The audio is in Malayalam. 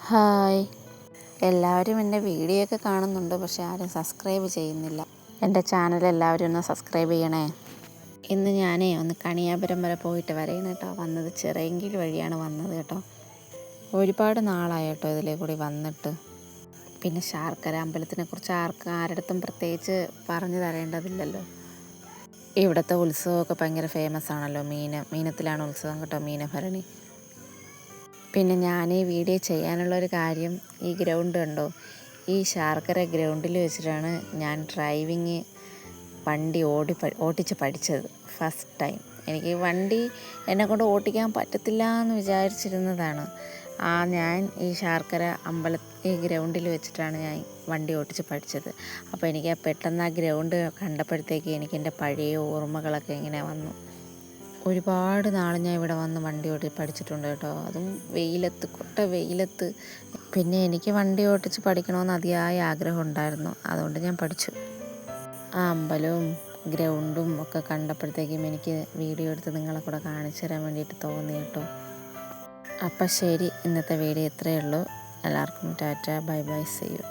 ഹായ്, എല്ലാവരും എൻ്റെ വീഡിയോ ഒക്കെ കാണുന്നുണ്ട്, പക്ഷെ ആരും സബ്സ്ക്രൈബ് ചെയ്യുന്നില്ല. എൻ്റെ ചാനൽ എല്ലാവരും ഒന്ന് സബ്സ്ക്രൈബ് ചെയ്യണേ. ഇന്ന് ഞാനേ ഒന്ന് കണിയാപുരം വരെ പോയിട്ട് വരേണ് കേട്ടോ. വന്നത് ചിറയൻകീഴ് വഴിയാണ് വന്നത് കേട്ടോ. ഒരുപാട് നാളായി കേട്ടോ ഇതിലേ കൂടി വന്നിട്ട്. പിന്നെ ശാർക്കര അമ്പലത്തിനെ കുറിച്ച് ആരുടെടുത്തും പ്രത്യേകിച്ച് പറഞ്ഞു തരേണ്ടതില്ലല്ലോ. ഇവിടുത്തെ ഉത്സവമൊക്കെ ഭയങ്കര ഫേമസ് ആണല്ലോ. മീനത്തിലാണ് ഉത്സവം കേട്ടോ, മീനഭരണി. പിന്നെ ഞാൻ ഈ വീഡിയോ ചെയ്യാനുള്ളൊരു കാര്യം, ഈ ഗ്രൗണ്ട് കണ്ടോ, ഈ ശാർക്കര ഗ്രൗണ്ടിൽ വെച്ചിട്ടാണ് ഞാൻ വണ്ടി ഓടിച്ച് പഠിച്ചത് ഫസ്റ്റ് ടൈം. എനിക്ക് വണ്ടി എന്നെക്കൊണ്ട് ഓട്ടിക്കാൻ പറ്റത്തില്ല എന്ന് വിചാരിച്ചിരുന്നതാണ്. ഞാൻ ഈ ശാർക്കര ഈ ഗ്രൗണ്ടിൽ വെച്ചിട്ടാണ് ഞാൻ വണ്ടി ഓടിച്ച് പഠിച്ചത്. അപ്പോൾ എനിക്ക് പെട്ടെന്ന് ആ ഗ്രൗണ്ട് കണ്ടപ്പോഴത്തേക്ക് എനിക്ക് എൻ്റെ പഴയ ഓർമ്മകളൊക്കെ ഇങ്ങനെ വന്നു. ഒരുപാട് നാൾ ഞാൻ ഇവിടെ വന്ന് വണ്ടി ഓടി പഠിച്ചിട്ടുണ്ട് കേട്ടോ. അതും കൊട്ട വെയിലത്ത്. പിന്നെ എനിക്ക് വണ്ടി ഓടിച്ച് പഠിക്കണമെന്ന് അതിയായ ആഗ്രഹം ഉണ്ടായിരുന്നു. അതുകൊണ്ട് ഞാൻ പഠിച്ചു. ആ അമ്പലവും ഗ്രൗണ്ടും ഒക്കെ കണ്ടപ്പോഴത്തേക്കും എനിക്ക് വീഡിയോ എടുത്ത് നിങ്ങളെ കൂടെ കാണിച്ചു തരാൻ വേണ്ടിയിട്ട് തോന്നി കേട്ടോ. അപ്പം ശരി, ഇന്നത്തെ വീഡിയോ ഇത്രയേ ഉള്ളൂ. എല്ലാവർക്കും tata, bye bye, see U.